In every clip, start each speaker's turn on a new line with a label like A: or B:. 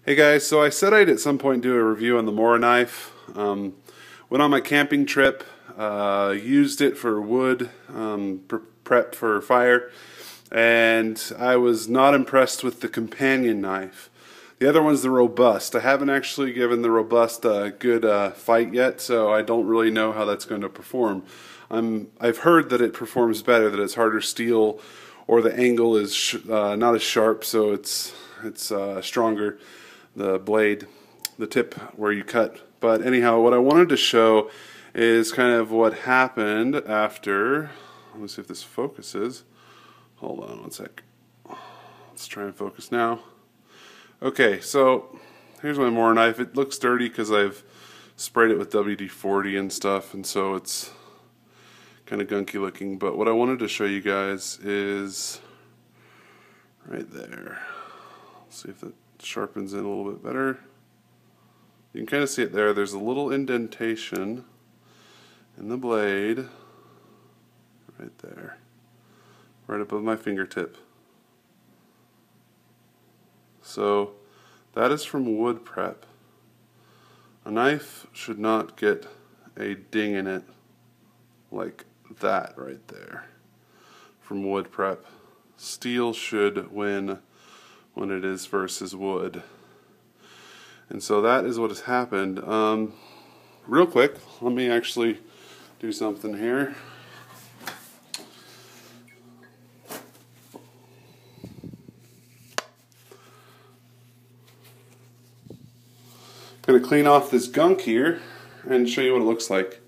A: Hey guys, so I said I'd at some point do a review on the Mora knife. Went on my camping trip, used it for wood, prep for fire, and I was not impressed with the companion knife. The other one's the Robust. I haven't actually given the Robust a good fight yet, so I don't really know how that's going to perform. I've heard that it performs better, that it's harder steel, or the angle is not as sharp, so it's stronger. The blade, the tip where you cut. But anyhow, what I wanted to show is kind of what happened after. Let me see if this focuses. Hold on one sec. Let's try and focus now. Okay, so here's my Mora knife. It looks dirty because I've sprayed it with WD-40 and stuff, and so it's kind of gunky looking. But what I wanted to show you guys is right there. Let's see if it sharpens in a little bit better. You can kind of see it there. There's a little indentation in the blade right there, right above my fingertip. So that is from wood prep. A knife should not get a ding in it like that right there from wood prep. Steel should win when it is versus wood. And so that is what has happened. Real quick, let me actually do something here. Gonna clean off this gunk here and show you what it looks like.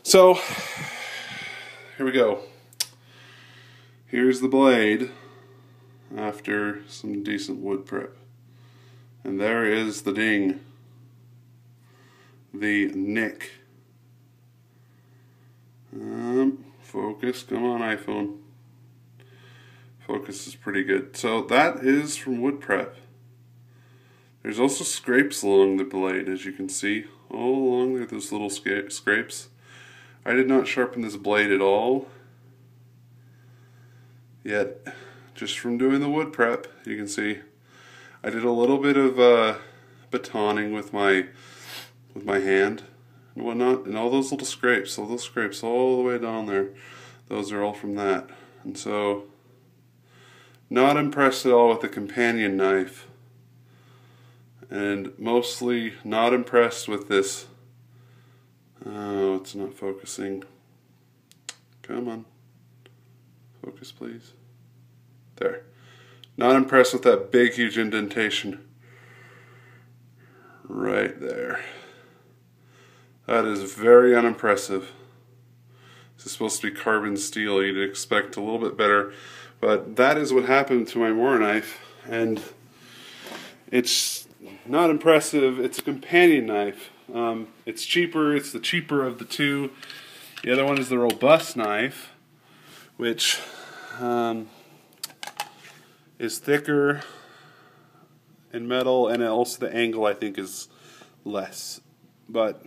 A: So here we go. Here's the blade after some decent wood prep, and there is the ding, the nick. Focus, come on iPhone. Focus is pretty good. So that is from wood prep. There's also scrapes along the blade, as you can see. All along there, those little scrapes. I did not sharpen this blade at all, yet just from doing the wood prep, you can see I did a little bit of batoning with my hand and whatnot, and all those little scrapes, all the way down there, those are all from that. And so, not impressed at all with the companion knife, and mostly not impressed with this. Oh, it's not focusing. Come on, focus please. There. Not impressed with that big, huge indentation right there. That is very unimpressive. This is supposed to be carbon steel. You'd expect a little bit better, but that is what happened to my Mora knife, and it's not impressive. It's a companion knife. It's cheaper. It's the cheaper of the two. The other one is the Robust knife, which is thicker in metal, and also the angle I think is less. But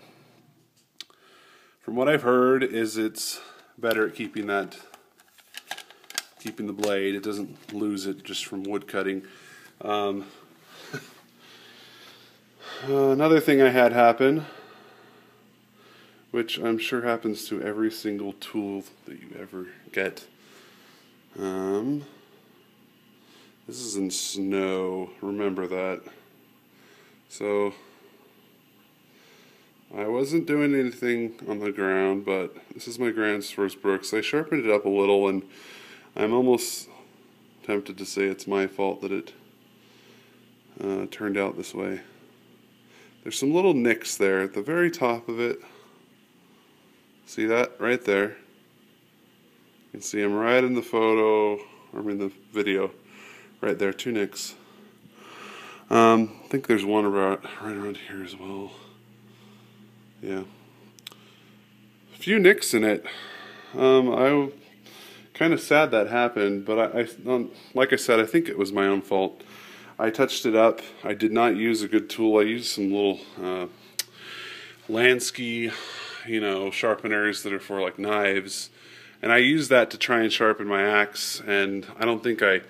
A: from what I've heard is it's better at keeping the blade. It doesn't lose it just from wood cutting. Another thing I had happen, which I'm sure happens to every single tool that you ever get. This is in snow, remember that. So I wasn't doing anything on the ground, but this is my Gransfors Bruks. I sharpened it up a little, and I'm almost tempted to say it's my fault that it turned out this way. There's some little nicks there at the very top of it. See that right there? You can see them right in the photo, or in the video. Right there, 2 nicks. I think there's one right around here as well. Yeah. A few nicks in it. I'm kind of sad that happened, but like I said, I think it was my own fault. I touched it up. I did not use a good tool. I used some little Lansky, sharpeners that are for like knives, and I used that to try and sharpen my axe, and I don't think I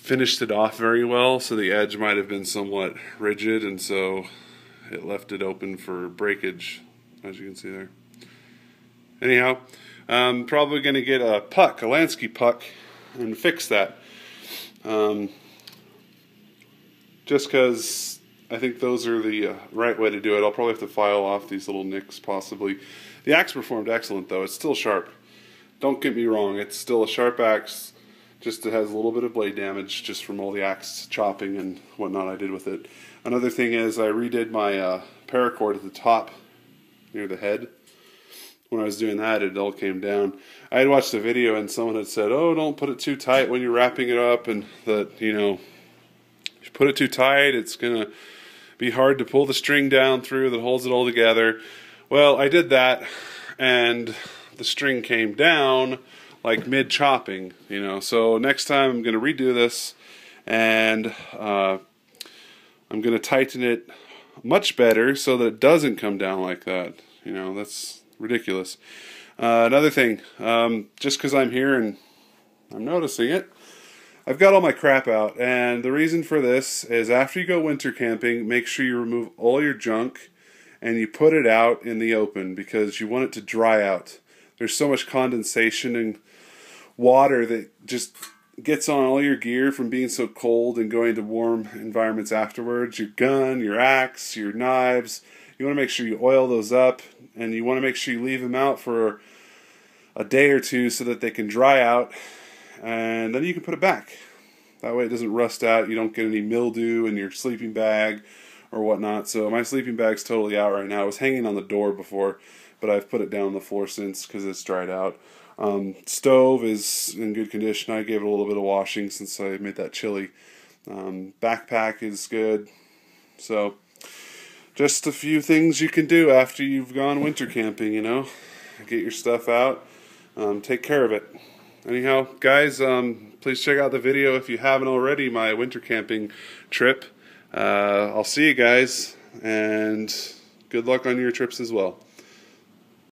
A: finished it off very well, so the edge might have been somewhat rigid, and so it left it open for breakage, as you can see there. Anyhow, I'm probably going to get a puck, a Lansky puck, and fix that. Just because I think those are the right way to do it. I'll probably have to file off these little nicks, possibly. The axe performed excellent, though. It's still sharp. Don't get me wrong, it's still a sharp axe, just it has a little bit of blade damage just from all the axe chopping and whatnot I did with it. Another thing is I redid my paracord at the top near the head. When I was doing that, it all came down. I had watched a video and someone had said, oh, don't put it too tight when you're wrapping it up, and that, you know, if you put it too tight, it's going to be hard to pull the string down through that holds it all together. Well, I did that, and the string came down like mid-chopping, you know. So next time I'm going to redo this, and I'm going to tighten it much better so that it doesn't come down like that. You know, that's ridiculous. Another thing, just because I'm here and I'm noticing it, I've got all my crap out, and the reason for this is after you go winter camping, make sure you remove all your junk and you put it out in the open because you want it to dry out. There's so much condensation and water that just gets on all your gear from being so cold and going to warm environments afterwards. Your gun, your axe, your knives. You want to make sure you oil those up, and you want to make sure you leave them out for a day or two so that they can dry out, and then you can put it back. That way it doesn't rust out. You don't get any mildew in your sleeping bag or whatnot. So my sleeping bag's totally out right now. It was hanging on the door before, but I've put it down on the floor since because it's dried out. Stove is in good condition. I gave it a little bit of washing since I made that chili. Backpack is good. So just a few things you can do after you've gone winter camping, you know. Get your stuff out. Take care of it. Anyhow, guys, please check out the video if you haven't already, my winter camping trip. I'll see you guys, and good luck on your trips as well.